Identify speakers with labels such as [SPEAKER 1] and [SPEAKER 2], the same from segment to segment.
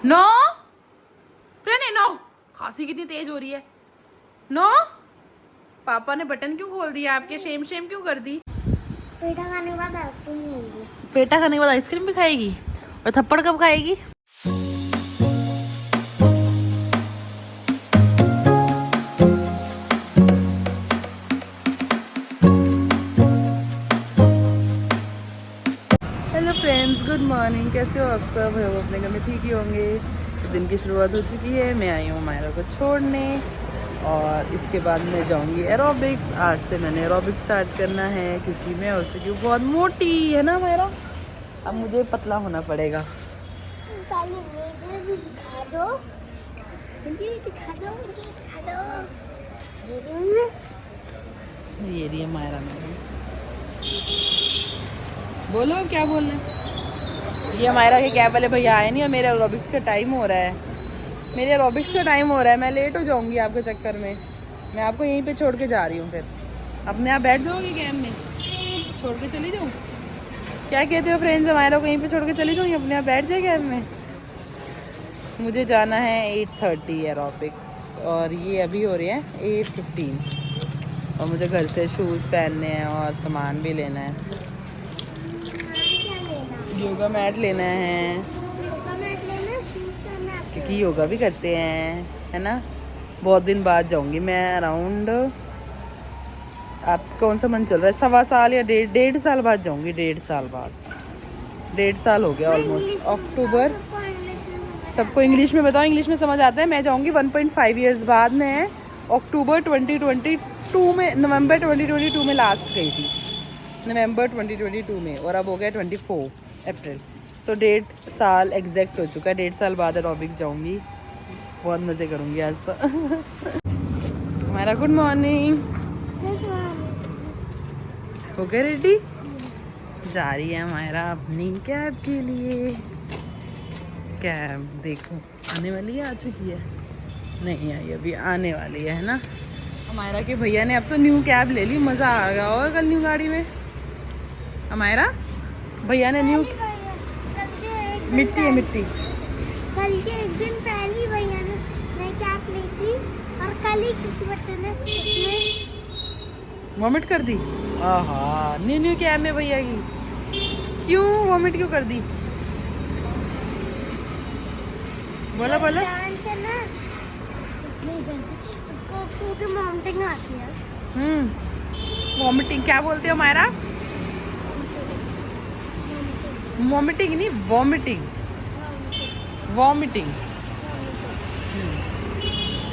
[SPEAKER 1] No Pranay no, खांसी कितनी तेज हो रही है। नो, पापा ने बटन क्यों खोल दिया आपके? शेम शेम क्यों कर दी?
[SPEAKER 2] पेटा खाने के बाद आइसक्रीम खाएगी।
[SPEAKER 1] पेटा खाने के बाद आइसक्रीम भी खाएगी? और थप्पड़ कब खाएगी? Hello friends, good morning. कैसे हो आप सब? हो अपने घर में ठीक ही होंगे। दिन की शुरुआत हो चुकी है। मैं आई हूँ मायरा को छोड़ने और इसके बाद मैं जाऊँगी एरोबिक्स। आज से मैंने एरोबिक्स स्टार्ट करना है क्योंकि मैं हो चुकी हूँ बहुत मोटी, है ना मायरा? अब मुझे पतला होना पड़ेगा।
[SPEAKER 2] मुझे भी दिखा दो, मुझे भी दिखा दो, मुझे भी दिखा दो।
[SPEAKER 1] ये रही है मायरा मैडम। बोलो क्या बोलना है। ये मायरा के कैब वाले भैया आए नहीं और मेरे एरोबिक्स का टाइम हो रहा है। मेरे एरोबिक्स का टाइम हो रहा है, मैं लेट हो जाऊंगी आपके चक्कर में। मैं आपको यहीं पे छोड़ के जा रही हूँ। फिर अपने आप बैठ जाओगे कैब में? छोड़ के चली जाऊँ? क्या कहते हो फ्रेंड्स? मायरा को यहीं पे छोड़ के चली जाऊँ, अपने आप बैठ जाए कैब में? मुझे जाना है 8:30 एरोबिक्स और ये अभी हो रही है 8:15 और मुझे घर से शूज़ पहनने हैं और सामान भी लेना है। योगा मैट लेना है
[SPEAKER 2] योगा मैट लेना, शूज पहनना है।
[SPEAKER 1] क्योंकि योगा भी करते हैं, है ना? बहुत दिन बाद जाऊंगी मैं, अराउंड, आप कौन सा मन चल रहा है, 1.25 साल या 1.5 साल बाद जाऊंगी। 1.5 साल बाद, 1.5 साल हो गया ऑलमोस्ट। अक्टूबर। सबको इंग्लिश में बताओ, इंग्लिश में समझ आता है। मैं जाऊंगी 1.5 ईयर्स बाद। मैं अक्टूबर 2022 में, नवंबर 2022 में लास्ट गई थी, नवंबर 2022 में, और अब हो गया 24 अप्रैल। तो 1.5 साल एग्जैक्ट हो चुका है। 1.5 साल बाद एरोबिक्स जाऊंगी। बहुत मज़े करूंगी आज तो। हमारा गुड मॉर्निंग। हो गए रेडी? जा रही है हमारा अपनी कैब के लिए। कैब देखो आने वाली है, आ चुकी है? नहीं आई अभी, आने वाली है ना? हमारा के भैया ने अब तो न्यू कैब ले ली। मज़ा आ गया होगा कल न्यू गाड़ी में। हमारा भैया ने न्यू, मिट्टी है मिट्टी।
[SPEAKER 2] कल के एक दिन पहले भैया ने नई कैप ली थी और कल ही किसी बच्चे ने
[SPEAKER 1] वॉमिट कर दी। आहा, न्यू कैब में भैया की क्यों वॉमिट क्यों कर दी? बोला बोला।
[SPEAKER 2] उसको क्योंकि वॉमिटिंग आती है।
[SPEAKER 1] वॉमिटिंग क्या बोलते हो मायरा? वॉमिटिंग नहीं, वॉमिटिंग, वॉमिटिंग।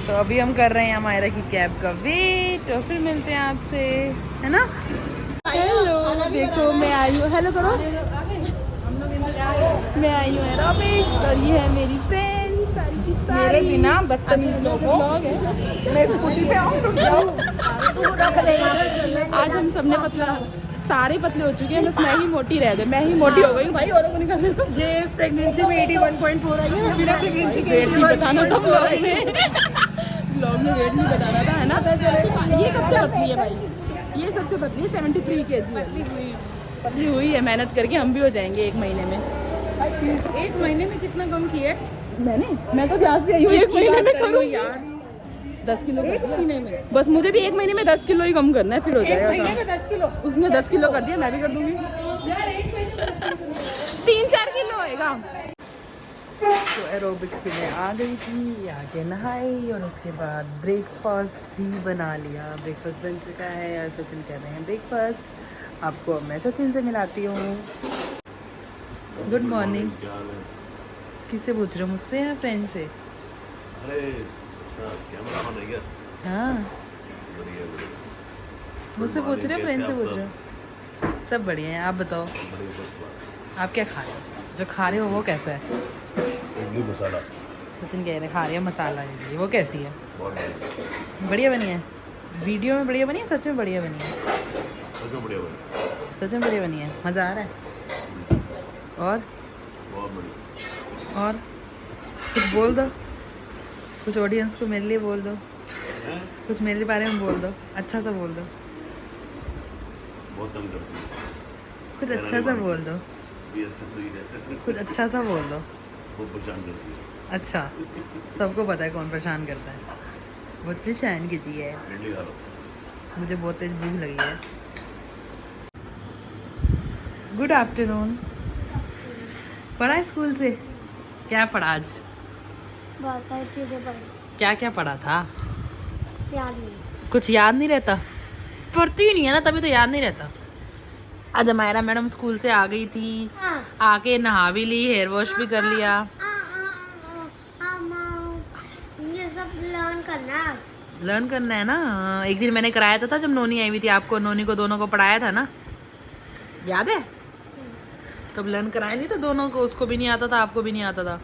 [SPEAKER 1] तो अभी हम कर रहे हैं मायरा की कैब का वेट और फिर मिलते हैं आपसे, है ना? हेलो, देखो मैं आई हूँ, हेलो करो। मैं आई हूँ एरोबिक्स और ये है मेरी फ्रेंड सारी की सारी।
[SPEAKER 3] मेरे बिना बदतमीज लोगों,
[SPEAKER 1] व्लॉग है।
[SPEAKER 3] मैं स्कूटी पे आऊँ रुक जाओ।
[SPEAKER 1] आज हम सबने पतला, सारे पतले हो चुके हैं, बस मैं ही मोटी रह गई। मैं ही मोटी हो गई हूँ भाई, औरों को निकाल दो।
[SPEAKER 3] ये प्रेगनेंसी में 81.4 आई है, बिना प्रेगनेंसी के
[SPEAKER 1] वेट नहीं बताना था ब्लॉग में। ब्लॉग में वेट नहीं बताना था, है ना? ये सबसे पतली है भाई, ये सबसे पतली है। 73 kg पतली हुई है। मेहनत करके हम भी हो जाएंगे 1 महीने में।
[SPEAKER 3] 1 महीने में कितना कम किया है?
[SPEAKER 1] मैं तो ब्याज से आई हूँ 1 महीने में करूँ
[SPEAKER 3] यार,
[SPEAKER 1] 10 किलो।
[SPEAKER 3] 1 महीने में
[SPEAKER 1] बस मुझे भी 1 महीने में 10 किलो ही कम करना है, फिर हो
[SPEAKER 3] 1
[SPEAKER 1] जाएगा
[SPEAKER 3] महीने
[SPEAKER 1] काम।
[SPEAKER 3] में 10 किलो।
[SPEAKER 1] उसने 10 किलो कर दिया, मैं भी कर दूंगी।
[SPEAKER 3] यार 1 महीने में
[SPEAKER 1] 3-4 किलो होएगा। तो एरोबिक्स में आ गई थी, आके नहाई और उसके बाद ब्रेकफास्ट भी बना लिया। ब्रेकफास्ट बन चुका है और सचिन कह रहे हैं ब्रेकफास्ट। आपको अब मैं सचिन से मिलाती हूँ। Good morning. किससे पूछ रहे हो, मुझसे या फ्रेंड से?
[SPEAKER 4] अरे अच्छा, कैमरा ऑन है क्या?
[SPEAKER 1] हाँ,
[SPEAKER 4] बढ़िया बढ़िया।
[SPEAKER 1] मुझसे पूछ रहे हो, फ्रेंड से पूछ रहे हो? सब बढ़िया है, आप बताओ
[SPEAKER 4] बढ़िया फर्स्ट क्लास।
[SPEAKER 1] आप क्या खा रहे हो? जो खा रहे हो वो कैसा है?
[SPEAKER 4] इडली मसाला
[SPEAKER 1] सचिन कह रहे खा रहे हैं मसाला इडली, वो कैसी है?
[SPEAKER 4] बहुत बढ़िया।
[SPEAKER 1] बढ़िया बनी है? वीडियो में बढ़िया बनी है, सच में बढ़िया बनी है?
[SPEAKER 4] सच में बढ़िया बनी।
[SPEAKER 1] सच में बढ़िया बनी है, मज़ा आ रहा है। और
[SPEAKER 4] बहुत बढ़िया।
[SPEAKER 1] और कुछ बोल दो, कुछ ऑडियंस को मेरे लिए बोल दो,
[SPEAKER 4] हैं?
[SPEAKER 1] कुछ मेरे बारे में बोल दो, अच्छा सा बोल दो,
[SPEAKER 4] बहुत तंग करती है।
[SPEAKER 1] कुछ अच्छा सा बोल दो,
[SPEAKER 4] भी अच्छा तो ही रहता है।
[SPEAKER 1] कुछ अच्छा सा बोल दो।
[SPEAKER 4] बहुत परेशान करती है।
[SPEAKER 1] अच्छा, सबको पता है कौन परेशान करता है। बहुत परेशान कीजिए है।
[SPEAKER 4] इडली खा लो।
[SPEAKER 1] मुझे बहुत तेज भूख लगी है। Good afternoon. पढ़ा स्कूल से? क्या पढ़ा आज?
[SPEAKER 2] बहुत सारी चीजें पढ़ी,
[SPEAKER 1] क्या क्या पढ़ा था?
[SPEAKER 2] याद नहीं।
[SPEAKER 1] कुछ याद नहीं रहता? पढ़ती ही नहीं है ना, तभी तो याद नहीं रहता। आज हमारा मैडम स्कूल से आ गई थी, आके नहा भी ली, हेयर वॉश भी कर लिया।
[SPEAKER 2] ये सब लर्न करना है आज।
[SPEAKER 1] लर्न करना है ना। एक दिन मैंने कराया था जब नोनी आई हुई थी, आपको नोनी को दोनों को पढ़ाया था ना, याद है? तब लर्न कराया नहीं था दोनों को, उसको भी नहीं आता था, आपको भी नहीं आता था।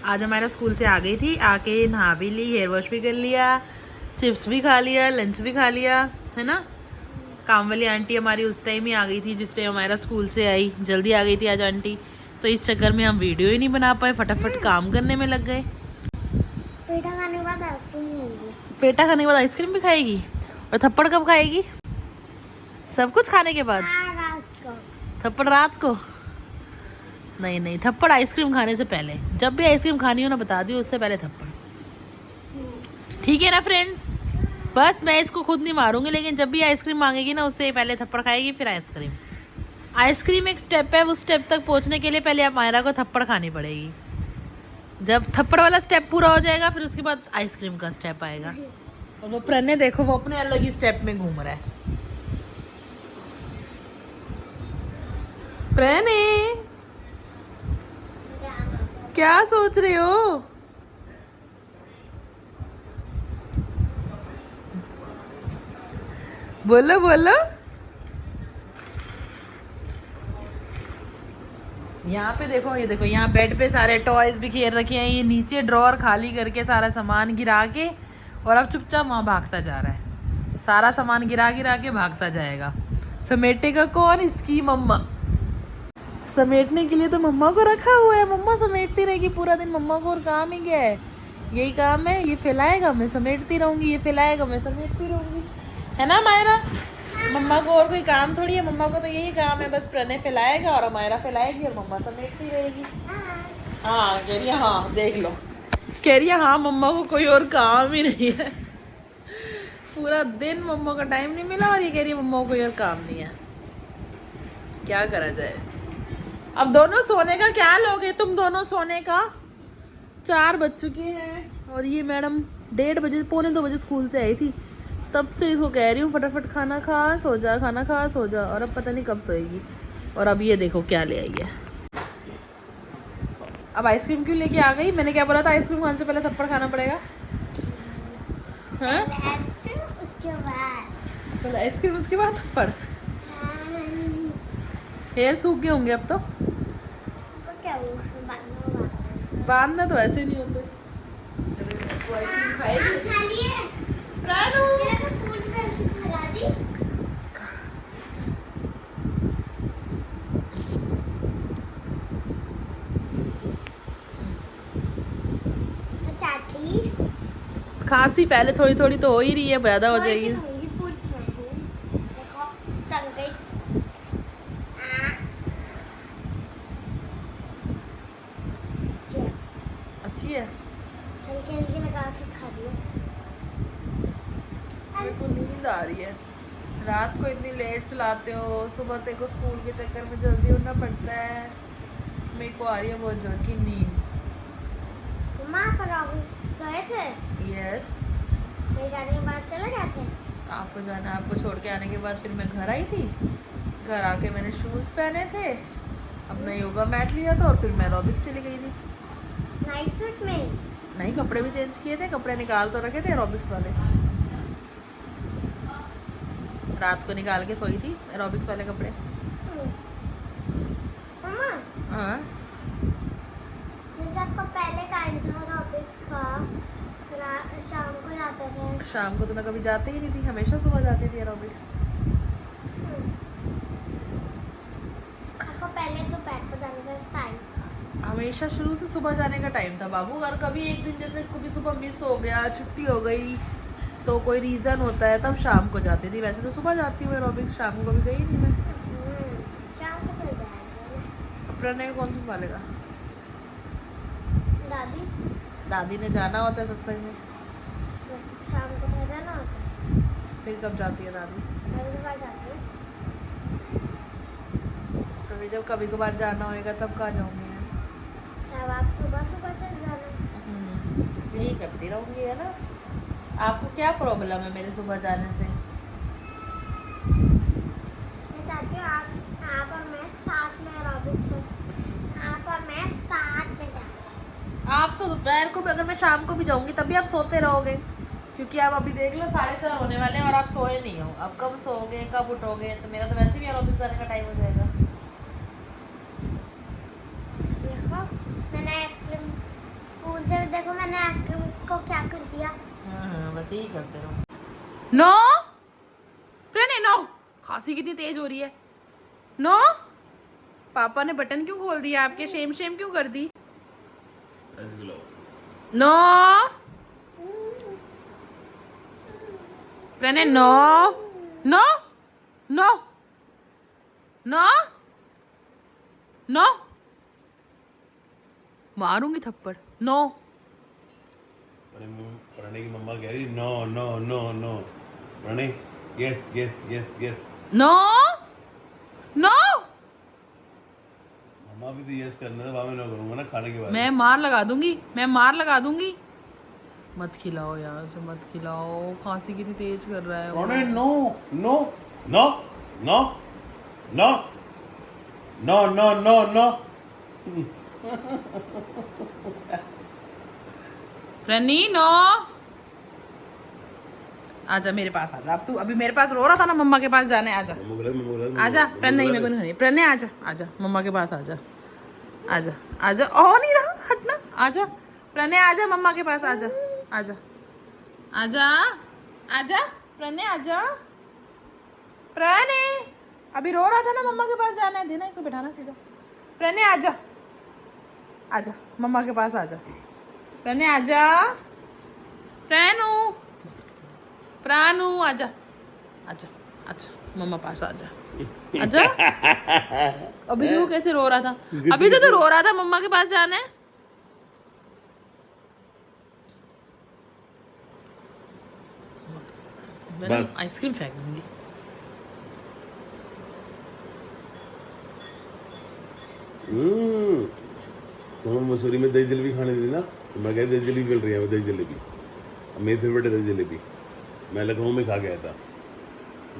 [SPEAKER 1] आज हमारा स्कूल से आ गई थी, आके नहा भी ली, हेयर वॉश भी कर लिया, चिप्स भी खा लिया, लंच भी खा लिया, है ना। काम वाली आंटी हमारी उस टाइम ही आ गई थी जिस टाइम हमारा स्कूल से आई, जल्दी आ गई थी आज आंटी, तो इस चक्कर में हम वीडियो ही नहीं बना पाए, फटाफट काम करने में लग गए।
[SPEAKER 2] पेटा खाने के बाद आइसक्रीम खाएंगे।
[SPEAKER 1] पेटा खाने के बाद आइसक्रीम भी खाएगी? और थप्पड़ कब खाएगी? सब कुछ खाने के बाद?
[SPEAKER 2] रात को।
[SPEAKER 1] थप्पड़ रात को? नहीं नहीं, थप्पड़ आइसक्रीम खाने से पहले। जब भी आइसक्रीम खानी हो ना बता दियो, उससे पहले थप्पड़। ठीक है ना फ्रेंड्स? बस मैं इसको खुद नहीं मारूंगी, लेकिन जब भी आइसक्रीम मांगेगी ना उससे पहले थप्पड़ खाएगी, फिर आइसक्रीम। आइसक्रीम एक स्टेप है, उस स्टेप तक पहुंचने के लिए पहले आप मायरा को थप्पड़ खानी पड़ेगी। जब थप्पड़ वाला स्टेप पूरा हो जाएगा फिर उसके बाद आइसक्रीम का स्टेप आएगा। और वो प्रणय देखो, वो अपने अलग ही स्टेप में घूम रहा है। प्रणय क्या सोच रहे हो? बोलो बोलो। यहाँ पे देखो, ये देखो, यहाँ बेड पे सारे टॉयज भी खेल रखे हैं, ये नीचे ड्रॉअर खाली करके सारा सामान गिरा के, और अब चुपचाप वहाँ भागता जा रहा है। सारा सामान गिरा गिरा के भागता जाएगा। समेटेगा कौन? इसकी मम्मा। समेटने के लिए तो मम्मा को रखा हुआ है, मम्मा समेटती रहेगी पूरा दिन। मम्मा को और काम ही क्या है? यही काम है, ये फैलाएगा मैं समेटती रहूंगी, ये फैलाएगा मैं समेटती रहूंगी, है ना मायरा? मम्मा को और कोई काम थोड़ी है, मम्मा को तो यही काम है, बस प्रणय फैलाएगा और मायरा फैलाएगी और मम्मा समेटती रहेगी। हाँ कह रही है, हाँ देख लो, कह रही है हाँ मम्मा को कोई और काम ही नहीं है। पूरा दिन मम्मा का टाइम नहीं मिला और ये कह रही है मम्मा को कोई और काम नहीं है। क्या करा जाए? अब दोनों सोने का क्या लोगे तुम दोनों सोने का? 4 बज चुके हैं और ये मैडम 1:30 बजे, पौने 2 बजे स्कूल से आई थी, तब से इसको कह रही हूँ फटाफट खाना खा सो जा, खाना खा सो जा, और अब पता नहीं कब सोएगी। और अब ये देखो क्या ले आई है। अब आइसक्रीम क्यों लेके आ गई? मैंने क्या बोला था? आइसक्रीम खाने से पहले थप्पड़ खाना पड़ेगा। हाँ?
[SPEAKER 2] उसके बाद
[SPEAKER 1] पहले आइसक्रीम उसके बाद थप्पड़। हेयर सूख गए होंगे अब तो।
[SPEAKER 2] क्या हुआ?
[SPEAKER 1] बांधना तो ऐसे नहीं होते। आइसक्रीम खाएगी?
[SPEAKER 2] खा लिए?
[SPEAKER 1] रानू
[SPEAKER 2] स्कूल में खा दी? चाटी
[SPEAKER 1] खांसी पहले थोड़ी थोड़ी तो हो ही रही है, ज्यादा हो जाएगी।
[SPEAKER 2] देखो तंग गई।
[SPEAKER 1] अच्छी है।
[SPEAKER 2] हल्के हल्के लगा के खा लियो।
[SPEAKER 1] मेरे को नींद आ रही है। रात को इतनी लेट सुलाते हो, सुबह तेरे को स्कूल के चक्कर में जल्दी उठना पड़ता है। मेरे को आ रही है बहुत जोर की नींद।
[SPEAKER 2] माँ पर गए थे?
[SPEAKER 1] यस।
[SPEAKER 2] मेरे जाने के बाद चले गए थे?
[SPEAKER 1] आपको जाना, आपको छोड़ के आने के बाद फिर मैं घर आई थी। घर आके मैंने शूज़ पहने थे, अपना योगा मैट लिया था और फिर मैं एरोबिक्स चली गई थी।
[SPEAKER 2] नाइट सूट में?
[SPEAKER 1] नहीं, कपड़े भी चेंज किए थे, कपड़े निकाल तो रखे थे एरोबिक्स वाले। रात को निकाल के सोई थी एरोबिक्स वाले कपड़े।
[SPEAKER 2] मम्मा
[SPEAKER 1] हाँ,
[SPEAKER 2] जैसे आपका पहले टाइम था एरोबिक्स का, शाम को जाते थे।
[SPEAKER 1] शाम को तो मैं कभी जाती ही नहीं थी, हमेशा सुबह जाती थी एरोबिक्स।
[SPEAKER 2] आपको पहले तो पैर पर जाने का टाइम था?
[SPEAKER 1] हमेशा शुरू से सुबह जाने का टाइम था बाबू। और कभी एक दिन जैसे कभी सुबह मिस हो गया, छुट्टी हो गई, तो कोई रीज़न होता है तब शाम को जाती थी। वैसे तो सुबह जाती हूँ एरोबिक्स, शाम को कभी गई नहीं मैं।
[SPEAKER 2] शाम को चल जाएगा।
[SPEAKER 1] प्रणय को कौन संभालेगा?
[SPEAKER 2] दादी
[SPEAKER 1] दादी ने जाना होता है सत्संग में,
[SPEAKER 2] शाम को भेजा ना होता है।
[SPEAKER 1] फिर कब जाती है दादी?
[SPEAKER 2] दादी के पास जाती है।
[SPEAKER 1] तो फिर जब कभी कभार जाना होएगा तब कहाँ जाऊंगी मैं?
[SPEAKER 2] तब आप सुबह सुबह चल जाना।
[SPEAKER 1] यही करती रहूंगी, है ना? आपको क्या प्रॉब्लम है मेरे सुबह जाने से?
[SPEAKER 2] मैं चाहती हूँ आप और मैं साथ में रॉबिन्सन, आप और मैं साथ में जाएं।
[SPEAKER 1] आप तो दोपहर को भी, अगर मैं शाम को भी जाऊंगी तभी आप सोते रहोगे, क्योंकि आप अभी देख लो 4:30 होने वाले हैं और आप सोए नहीं हो। अब कब सोओगे, कब उठोगे? तो मेरा तो वैसे भी ऑफिस जाने का टाइम हो जाएगा।
[SPEAKER 2] देखो मैंने आइसक्रीम स्पून से देखो मैंने आइसक्रीम को क्या कर दिया।
[SPEAKER 1] बस यही करते रहो। No Pranay, no. खांसी कितनी तेज हो रही है। नो, पापा ने बटन क्यों खोल दिया आपके? शेम शेम क्यों कर दी?
[SPEAKER 4] ऐसे खिलाओ।
[SPEAKER 1] No Pranay, no no no no no, मारूंगी थप्पड़। नो
[SPEAKER 4] प्रणय की मम्मा कह रही no no no no. Pranay yes yes yes yes.
[SPEAKER 1] No no,
[SPEAKER 4] mamma भी तो यस करना था, बाद में नो करूंगा ना खाने के बाद।
[SPEAKER 1] मैं मार लगा दूंगी, मैं मार लगा दूंगी। मत खिलाओ यार, उसे मत खिलाओ, खांसी कितनी तेज कर रहा है वो।
[SPEAKER 4] Pranay no no no no no no no no no.
[SPEAKER 1] Pranani no, आजा मेरे पास आजा। अब तू अभी मेरे पास रो रहा था ना, मम्मा के पास जाने, आजा आजा। प्रणय मेरे को नहीं खानी। प्रणय आजा आजा, मम्मा के पास आजा आजा आजा। ओ नहीं रहा, हटना। आजा प्रणय, आजा मम्मा के पास, आजा आजा आजा आजा। प्रणय आजा। प्रणय अभी रो रहा था ना, मम्मा के पास जाना है, देना इसको बैठाना सीधा। प्रणय आजा आजा, मम्मा के पास आजा। प्रणय आजा। प्राणू प्राणू आजा आजा आजा, मम्मा पास आजा आजा। अभी तो कैसे रो रहा था? अभी तो रो रहा था मम्मा के पास जाना है।
[SPEAKER 4] बस।
[SPEAKER 1] आइसक्रीम फेंक दूंगी।
[SPEAKER 4] तो मसूरी में दही जलेबी खाने दी ना, तो मैं कह दही जलेबी मिल रही है, दही जलेबी मेरी फेवरेट है। दही जलेबी मैं लखनऊ में खा गया था।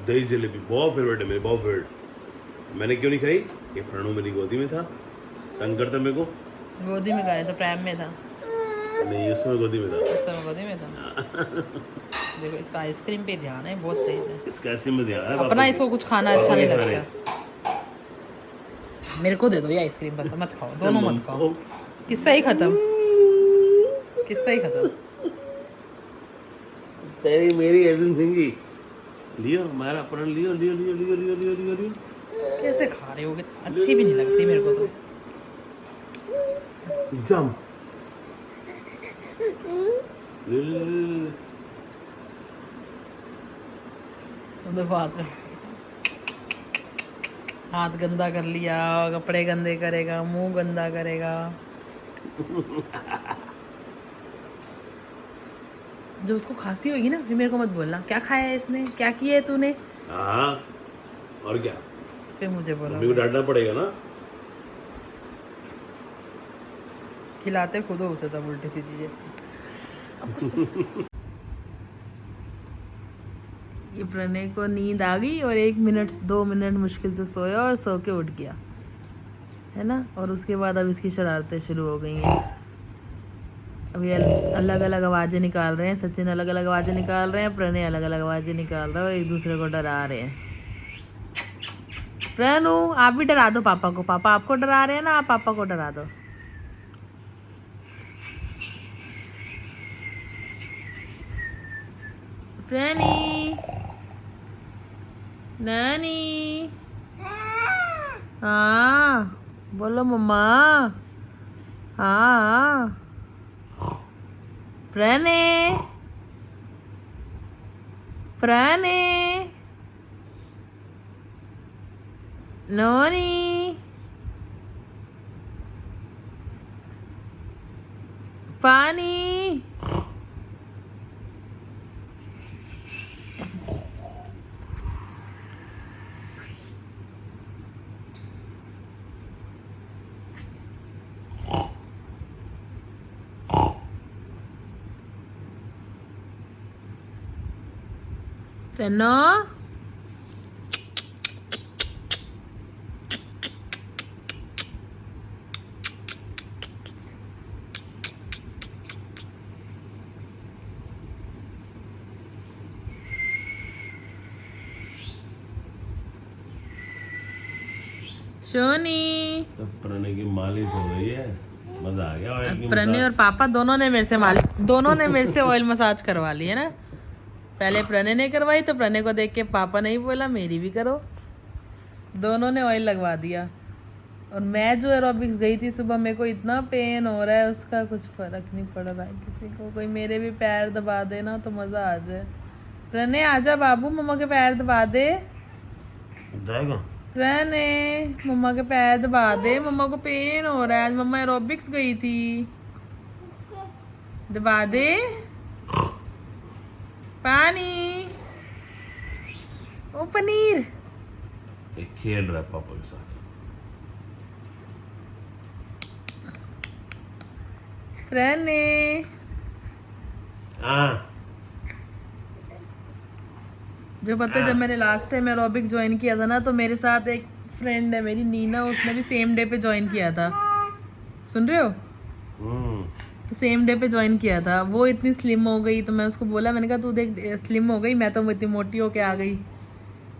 [SPEAKER 4] दही जलेबी बहुत फेवरेट है मेरी, बहुत फेवरेट। मैंने क्यों नहीं खाई? ये प्रणव मेरी गोदी में था, तंग करता मेरे को।
[SPEAKER 1] गोदी में गए तो प्राइम में था,
[SPEAKER 4] नहीं उस समय गोदी में था।
[SPEAKER 1] उस समय गोदी में था। देखो इसका आइसक्रीम पे ध्यान है, बहुत तेज है
[SPEAKER 4] इसका ऐसे में ध्यान है।
[SPEAKER 1] अपना। इसको कुछ खाना अच्छा नहीं लगता। मेरे को दे दो ये आइसक्रीम, बस मत खाओ, दोनों मत खाओ। किस्सा ही खत्म, किस्सा ही खत्म।
[SPEAKER 4] तेरी मेरी एजन भिंगी लियो, हमारा प्रण लियो लियो लियो लियो लियो लियो लियो लियो।
[SPEAKER 1] कैसे खा रहे होगे? अच्छी भी नहीं लगती मेरे को तो।
[SPEAKER 4] जम
[SPEAKER 1] उधर बात में हाथ गंदा कर लिया, कपड़े गंदे करेगा, मुंह गंदा करेगा। जब उसको खांसी होगी ना, फिर मेरे को मत बोलना क्या खाया है इसने, क्या किया है तूने।
[SPEAKER 4] हाँ और क्या,
[SPEAKER 1] फिर मुझे बोला
[SPEAKER 4] मम्मी को डांटना पड़ेगा ना।
[SPEAKER 1] खिलाते खुद हो उसे सब उल्टी सी चीजें। ये प्रणय को नींद आ गई और 2 मिनट मुश्किल से सोया और सो के उठ गया, है ना। और उसके बाद अब इसकी शरारतें शुरू हो गई हैं। अभी अलग अलग आवाज़ें निकाल रहे हैं। सचिन अलग अलग आवाज़ें निकाल रहे हैं, प्रणय अलग अलग आवाज़ें निकाल रहा है और एक दूसरे को डरा रहे हैं। प्रणू आप भी डरा दो पापा को, पापा आपको डरा रहे हैं ना, आप पापा को डरा दो। प्रणी नानी, हाँ बोलो मम्मा। हाँ प्रणय प्रणय नोनी पानी। रेनो सोनी।
[SPEAKER 4] तो प्रणय की मालिश हो गई है, मजा आ गया ऑयल की
[SPEAKER 1] प्रणय और पापा दोनों ने मेरे से ऑयल मसाज करवा ली है ना। पहले प्रणय ने करवाई तो प्रणय को देख के पापा ने ही बोला मेरी भी करो, दोनों ने ऑयल लगवा दिया। और मैं जो एरोबिक्स गई थी सुबह, मेरे को इतना पेन हो रहा है, उसका कुछ फर्क नहीं पड़ रहा है किसी को। कोई मेरे भी पैर दबा दे ना तो मज़ा आ जाए। प्रणय आजा बाबू, मम्मा के पैर दबा दे।
[SPEAKER 4] जाएगा
[SPEAKER 1] प्रणय मम्मा के पैर दबा दे, मम्मा को पेन हो रहा है, आज मम्मा एरोबिक्स गई थी। दबा दे पानी। ओ पनीर।
[SPEAKER 4] एक खेल रहा है पापा के साथ।
[SPEAKER 1] प्रणय
[SPEAKER 4] हाँ
[SPEAKER 1] जो पता है, जब मैंने लास्ट टाइम एरोबिक्स ज्वाइन किया था ना, तो मेरे साथ एक फ्रेंड है मेरी नीना, उसने भी सेम डे पे ज्वाइन किया था। सुन रहे हो? तो सेम डे पे ज्वाइन किया था। वो इतनी स्लिम हो गई तो मैं उसको बोला, मैंने कहा तू देख स्लिम हो गई, मैं तो इतनी मोटी होके आ गई।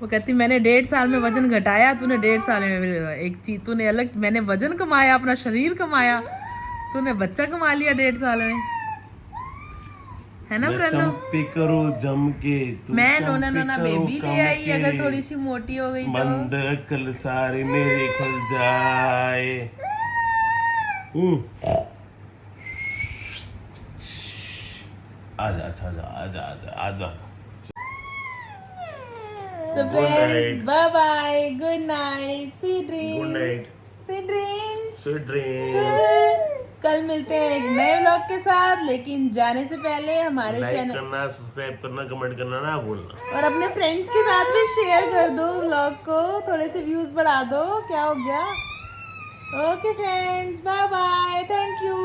[SPEAKER 1] वो कहती मैंने 1.5 साल में वजन घटाया, तूने 1.5 साल में एक चीज तूने अलग, मैंने वजन कमाया, अपना शरीर कमाया, तूने बच्चा कमा लिया 1.5 साल में, है ना प्रणव?
[SPEAKER 4] चंपी करो जम के,
[SPEAKER 1] मैं नोना बेबी ले आई, अगर थोड़ी सी मोटी हो गई तो।
[SPEAKER 4] मंद कल सारी मेरी खुल जाए। आजा अच्छा आजा आजा आजा।
[SPEAKER 1] So friends, bye bye, good night, sweet dreams.
[SPEAKER 4] Good night,
[SPEAKER 1] Sweet dreams.
[SPEAKER 4] Sweet dream.
[SPEAKER 1] कल मिलते हैं एक नए व्लॉग के साथ, लेकिन जाने से पहले हमारे
[SPEAKER 4] लाइक
[SPEAKER 1] चैनल
[SPEAKER 4] करना, सब्सक्राइब करना, कमेंट करना ना भूलना।
[SPEAKER 1] और अपने फ्रेंड्स के साथ भी शेयर कर दो व्लॉग को, थोड़े से व्यूज बढ़ा दो। क्या हो गया? Okay friends, bye bye, thank you.